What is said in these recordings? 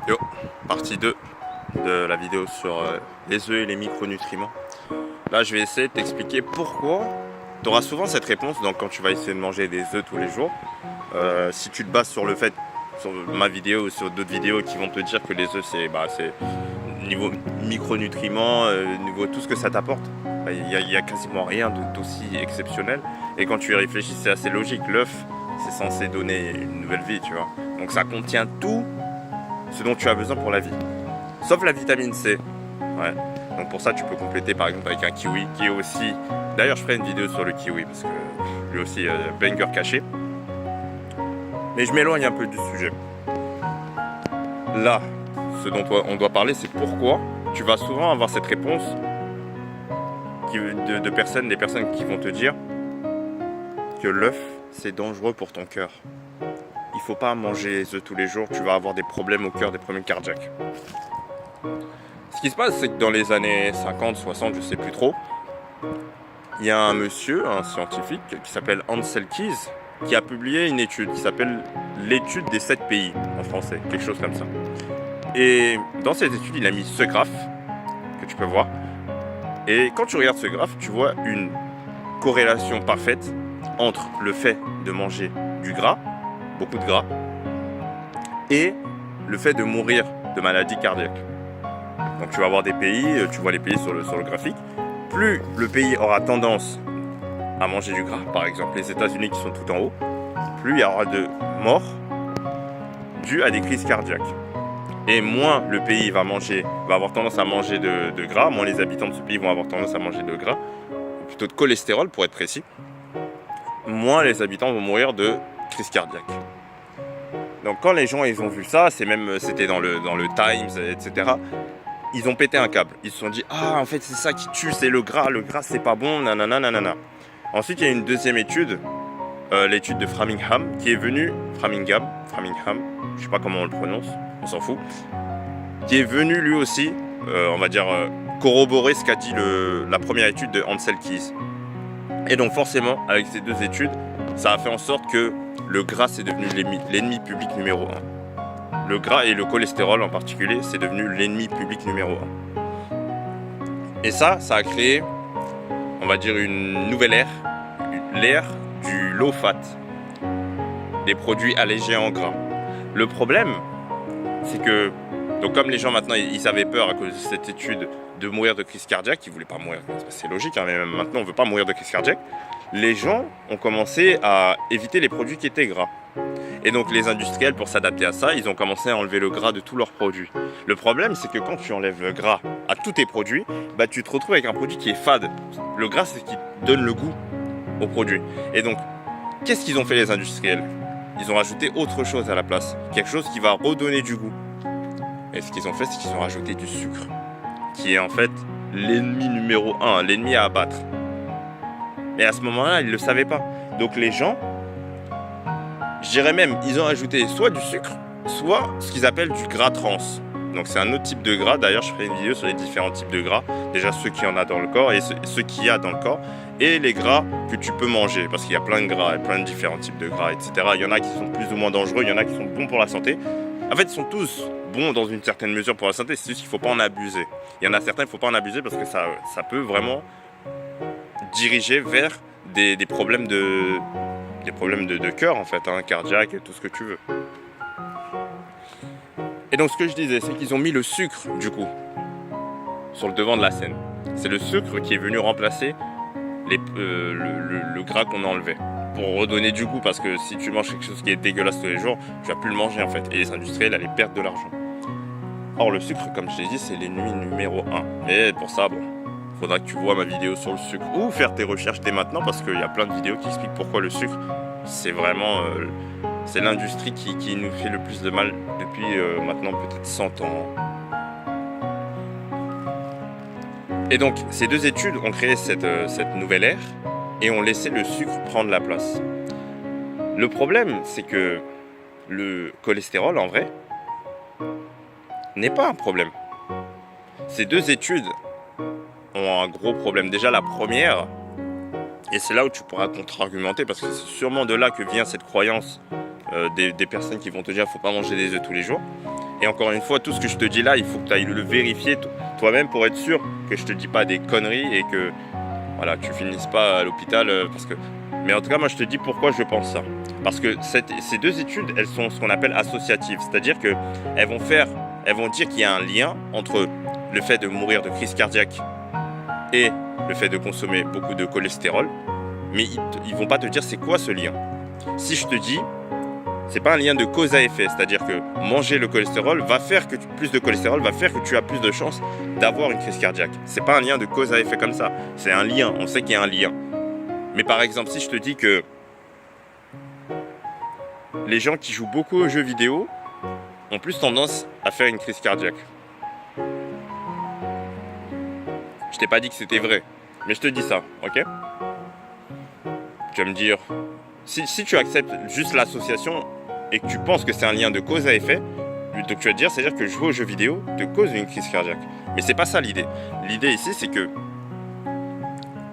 Yo, partie 2 de la vidéo sur les œufs et les micronutriments. Là, je vais essayer de t'expliquer pourquoi. Tu auras souvent cette réponse donc, quand tu vas essayer de manger des œufs tous les jours. Si tu te bases sur le fait, sur ma vidéo ou sur d'autres vidéos qui vont te dire que les œufs, c'est niveau micronutriments, niveau tout ce que ça t'apporte, il y a quasiment rien d'aussi exceptionnel. Et quand tu y réfléchis, c'est assez logique. L'œuf, c'est censé donner une nouvelle vie, tu vois. Donc ça contient tout ce dont tu as besoin pour la vie, sauf la vitamine C. Ouais. Donc pour ça, tu peux compléter par exemple avec un kiwi, qui est aussi... D'ailleurs, je ferai une vidéo sur le kiwi, parce que lui aussi, banger caché. Mais je m'éloigne un peu du sujet. Là, ce dont on doit parler, c'est pourquoi tu vas souvent avoir cette réponse de personnes, des personnes qui vont te dire que l'œuf, c'est dangereux pour ton cœur. Il ne faut pas manger les œufs tous les jours, tu vas avoir des problèmes au cœur, des problèmes cardiaques. Ce qui se passe, c'est que dans les années 50, 60, je ne sais plus trop, il y a un monsieur, un scientifique, qui s'appelle Ansel Keys, qui a publié une étude qui s'appelle l'étude des 7 pays, en français, quelque chose comme ça. Et dans cette étude, il a mis ce graphe, que tu peux voir. Et quand tu regardes ce graphe, tu vois une corrélation parfaite entre le fait de manger du gras, beaucoup de gras, et le fait de mourir de maladies cardiaques. Donc tu vas avoir des pays, tu vois les pays sur le graphique. Plus le pays aura tendance à manger du gras, par exemple les États-Unis qui sont tout en haut, plus il y aura de morts dues à des crises cardiaques. Et moins le pays va avoir tendance à manger de gras, moins les habitants de ce pays vont avoir tendance à manger de gras, ou plutôt de cholestérol pour être précis, moins les habitants vont mourir de crise cardiaque. Donc quand les gens ils ont vu ça, c'était dans le Times, etc. Ils ont pété un câble. Ils se sont dit ah en fait c'est ça qui tue, c'est le gras c'est pas bon, nanana nanana. Ensuite il y a une deuxième étude, l'étude de Framingham, qui est venue, Framingham, je sais pas comment on le prononce, on s'en fout, qui est venu lui aussi, on va dire corroborer ce qu'a dit la première étude de Ansel Keys. Et donc forcément avec ces deux études, ça a fait en sorte que le gras c'est devenu l'ennemi public numéro 1. Le gras et le cholestérol en particulier, c'est devenu l'ennemi public numéro 1. Et ça a créé, on va dire, une nouvelle ère, l'ère du low fat, des produits allégés en gras. Le problème, c'est que, donc comme les gens maintenant, ils avaient peur à cause de cette étude de mourir de crise cardiaque, ils ne voulaient pas mourir, c'est logique, hein, mais même maintenant on ne veut pas mourir de crise cardiaque, les gens ont commencé à éviter les produits qui étaient gras. Et donc les industriels, pour s'adapter à ça, ils ont commencé à enlever le gras de tous leurs produits. Le problème, c'est que quand tu enlèves le gras à tous tes produits, tu te retrouves avec un produit qui est fade. Le gras, c'est ce qui donne le goût au produit. Et donc, qu'est-ce qu'ils ont fait les industriels? Ils ont rajouté autre chose à la place, quelque chose qui va redonner du goût. Et ce qu'ils ont fait, c'est qu'ils ont rajouté du sucre, qui est en fait l'ennemi numéro 1, l'ennemi à abattre. Mais à ce moment-là, ils ne le savaient pas. Donc les gens, je dirais même, ils ont ajouté soit du sucre, soit ce qu'ils appellent du gras trans. Donc c'est un autre type de gras. D'ailleurs, je ferai une vidéo sur les différents types de gras. Déjà ceux qu'il y en a dans le corps et ceux qu'il y a dans le corps. Et les gras que tu peux manger. Parce qu'il y a plein de gras et plein de différents types de gras, etc. Il y en a qui sont plus ou moins dangereux, il y en a qui sont bons pour la santé. En fait, ils sont tous bons dans une certaine mesure pour la santé. C'est juste qu'il ne faut pas en abuser. Il y en a certains, il ne faut pas en abuser parce que ça peut vraiment diriger vers des problèmes de cœur en fait, hein, cardiaque et tout ce que tu veux. Et donc ce que je disais, c'est qu'ils ont mis le sucre du coup sur le devant de la scène. C'est le sucre qui est venu remplacer le gras qu'on a enlevé pour redonner du goût, parce que si tu manges quelque chose qui est dégueulasse tous les jours, tu vas plus le manger en fait, et les industriels allaient perdre de l'argent. Or le sucre, comme je t'ai dit, c'est l'ennemi numéro 1. Et pour ça, bon, faudra que tu vois ma vidéo sur le sucre ou faire tes recherches dès maintenant, parce qu'il y a plein de vidéos qui expliquent pourquoi le sucre, c'est vraiment c'est l'industrie qui nous fait le plus de mal depuis maintenant peut-être 100 ans. Et donc ces deux études ont créé cette nouvelle ère et ont laissé le sucre prendre la place. Le problème, c'est que le cholestérol en vrai n'est pas un problème. Ces deux études ont un gros problème. Déjà la première, et c'est là où tu pourras contre-argumenter, parce que c'est sûrement de là que vient cette croyance des personnes qui vont te dire qu'il ne faut pas manger des œufs tous les jours. Et encore une fois, tout ce que je te dis là, il faut que tu ailles le vérifier toi-même pour être sûr que je te dis pas des conneries et que voilà, tu finisses pas à l'hôpital parce que... Mais en tout cas, moi je te dis pourquoi je pense ça. Parce que ces deux études, elles sont ce qu'on appelle associatives. C'est-à-dire qu'elles vont dire qu'il y a un lien entre le fait de mourir de crise cardiaque et le fait de consommer beaucoup de cholestérol. Mais ils vont pas te dire c'est quoi ce lien. Si je te dis, c'est pas un lien de cause à effet. C'est-à-dire que manger le cholestérol va faire que plus de cholestérol va faire que tu as plus de chances d'avoir une crise cardiaque. C'est pas un lien de cause à effet comme ça. C'est un lien. On sait qu'il y a un lien. Mais par exemple, si je te dis que les gens qui jouent beaucoup aux jeux vidéo ont plus tendance à faire une crise cardiaque. Je t'ai pas dit que c'était vrai, mais je te dis ça, ok? Tu vas me dire, si tu acceptes juste l'association et que tu penses que c'est un lien de cause à effet, donc tu vas te dire, c'est-à-dire que jouer aux jeux vidéo te cause une crise cardiaque. Mais c'est pas ça l'idée. L'idée ici, c'est que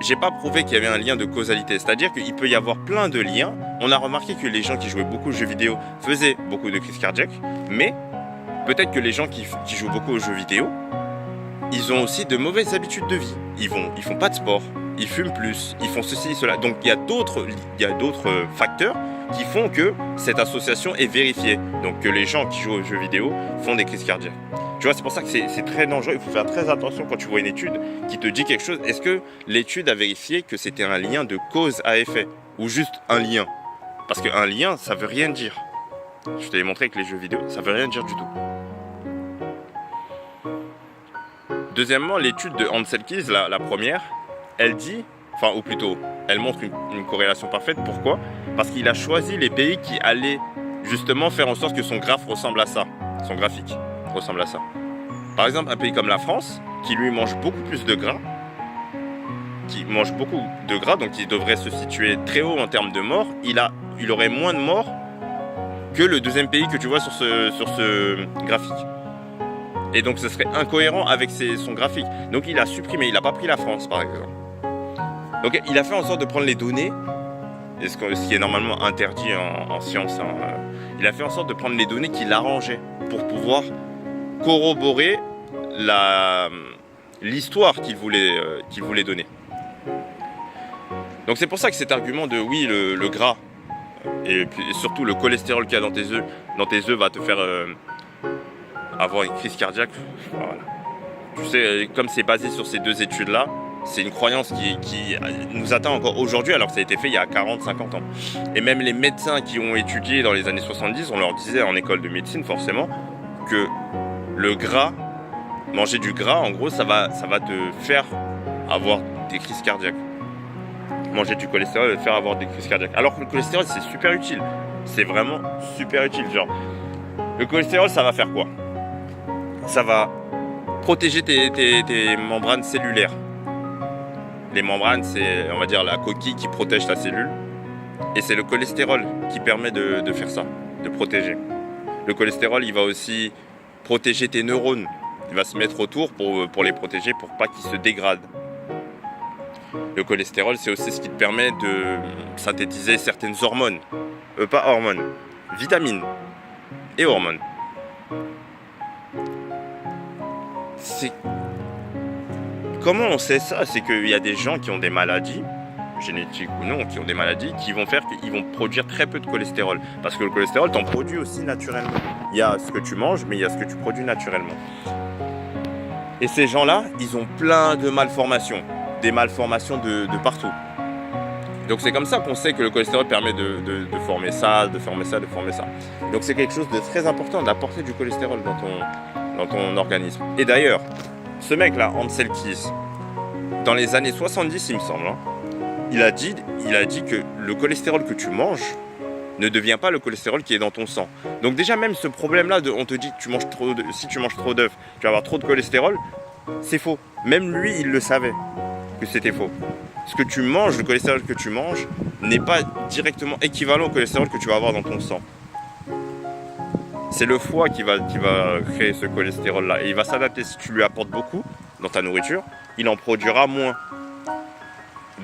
j'ai pas prouvé qu'il y avait un lien de causalité. C'est-à-dire qu'il peut y avoir plein de liens. On a remarqué que les gens qui jouaient beaucoup aux jeux vidéo faisaient beaucoup de crises cardiaques. Mais peut-être que les gens qui jouent beaucoup aux jeux vidéo, ils ont aussi de mauvaises habitudes de vie. Ils font pas de sport, ils fument plus, ils font ceci, cela. Donc il y a d'autres facteurs qui font que cette association est vérifiée. Donc que les gens qui jouent aux jeux vidéo font des crises cardiaques. Tu vois, c'est pour ça que c'est très dangereux. Il faut faire très attention quand tu vois une étude qui te dit quelque chose. Est-ce que l'étude a vérifié que c'était un lien de cause à effet ou juste un lien? Parce qu'un lien, ça veut rien dire. Je t'ai montré que les jeux vidéo, ça veut rien dire du tout. Deuxièmement, l'étude de Ansel Keys, la première, elle dit, enfin ou plutôt, elle montre une corrélation parfaite. Pourquoi? Parce qu'il a choisi les pays qui allaient justement faire en sorte que son graphe ressemble à ça, son graphique ressemble à ça. Par exemple, un pays comme la France, qui lui mange beaucoup plus de gras, donc il devrait se situer très haut en termes de morts, il aurait moins de morts que le deuxième pays que tu vois sur ce graphique. Et donc ce serait incohérent avec son graphique. Donc il a supprimé, il n'a pas pris la France par exemple. Donc il a fait en sorte de prendre les données, et ce qui est normalement interdit en science, il a fait en sorte de prendre les données qui l'arrangeaient pour pouvoir corroborer l'histoire qu'il voulait donner. Donc c'est pour ça que cet argument de oui, le gras et surtout le cholestérol qu'il y a dans tes œufs va te faire avoir une crise cardiaque. Voilà. Tu sais, comme c'est basé sur ces deux études-là, c'est une croyance qui nous atteint encore aujourd'hui alors que ça a été fait il y a 40-50 ans. Et même les médecins qui ont étudié dans les années 70, on leur disait en école de médecine forcément que le gras, manger du gras, en gros, ça va te faire avoir des crises cardiaques. Manger du cholestérol va te faire avoir des crises cardiaques. Alors que le cholestérol, c'est super utile. C'est vraiment super utile. Genre, le cholestérol, ça va faire quoi? Ça va protéger tes membranes cellulaires. Les membranes, c'est, on va dire, la coquille qui protège ta cellule. Et c'est le cholestérol qui permet de faire ça, de protéger. Le cholestérol, il va aussi protéger tes neurones. Il va se mettre autour pour les protéger, pour pas qu'ils se dégradent. Le cholestérol, c'est aussi ce qui te permet de synthétiser certaines hormones. Pas hormones, vitamines et hormones. Comment on sait ça? C'est qu'il y a des gens qui ont des maladies, génétiques ou non, qui ont des maladies, qui vont faire qu'ils vont produire très peu de cholestérol. Parce que le cholestérol, t'en produis aussi naturellement. Il y a ce que tu manges, mais il y a ce que tu produis naturellement. Et ces gens-là, ils ont plein de malformations. Des malformations de partout. Donc c'est comme ça qu'on sait que le cholestérol permet de former ça, de former ça, de former ça. Donc c'est quelque chose de très important d'apporter du cholestérol dans ton organisme. Et d'ailleurs, ce mec-là, Ansel Keys, dans les années 70, il me semble, il a dit que le cholestérol que tu manges ne devient pas le cholestérol qui est dans ton sang. Donc déjà même ce problème-là, on te dit que si tu manges trop d'œufs, tu vas avoir trop de cholestérol, c'est faux. Même lui, il le savait que c'était faux. Ce que tu manges, le cholestérol que tu manges, n'est pas directement équivalent au cholestérol que tu vas avoir dans ton sang. C'est le foie qui va créer ce cholestérol-là. Et il va s'adapter. Si tu lui apportes beaucoup dans ta nourriture, il en produira moins.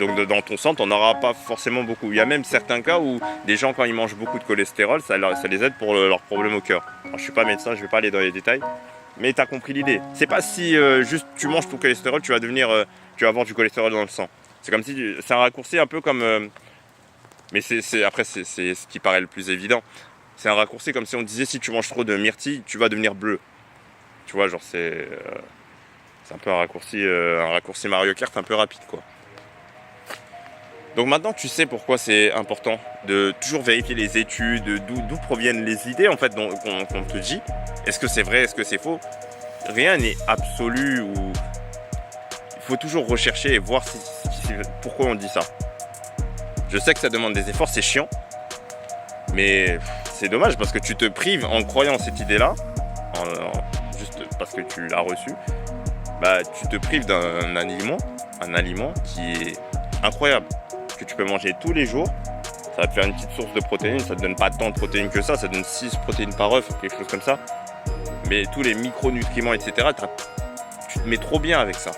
Donc dans ton sang, tu n'en auras pas forcément beaucoup. Il y a même certains cas où des gens, quand ils mangent beaucoup de cholestérol, ça les aide pour leurs problèmes au cœur. Alors, je ne suis pas médecin, je ne vais pas aller dans les détails, mais tu as compris l'idée. C'est pas si juste tu manges ton cholestérol, tu vas avoir du cholestérol dans le sang. C'est comme si c'est un raccourci un peu comme... mais après, c'est ce qui paraît le plus évident. C'est un raccourci comme si on disait si tu manges trop de myrtille, tu vas devenir bleu. Tu vois, genre c'est un peu un raccourci Mario Kart un peu rapide, quoi. Donc maintenant que tu sais pourquoi c'est important de toujours vérifier les études, d'où proviennent les idées en fait qu'on te dit, est-ce que c'est vrai, est-ce que c'est faux, rien n'est absolu ou il faut toujours rechercher et voir pourquoi on dit ça. Je sais que ça demande des efforts, c'est chiant, mais c'est dommage parce que tu te prives en croyant cette idée-là, juste parce que tu l'as reçue, bah, tu te prives d'un aliment qui est incroyable, que tu peux manger tous les jours. Ça va te faire une petite source de protéines, ça te donne pas tant de protéines que ça donne 6 protéines par œuf, quelque chose comme ça. Mais tous les micronutriments, etc., tu te mets trop bien avec ça.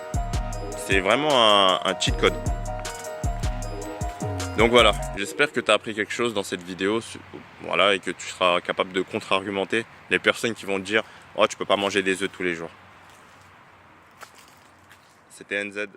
C'est vraiment un cheat code. Donc voilà, j'espère que tu as appris quelque chose dans cette vidéo, voilà, et que tu seras capable de contre-argumenter les personnes qui vont te dire « Oh, tu peux pas manger des œufs tous les jours ». C'était NZ.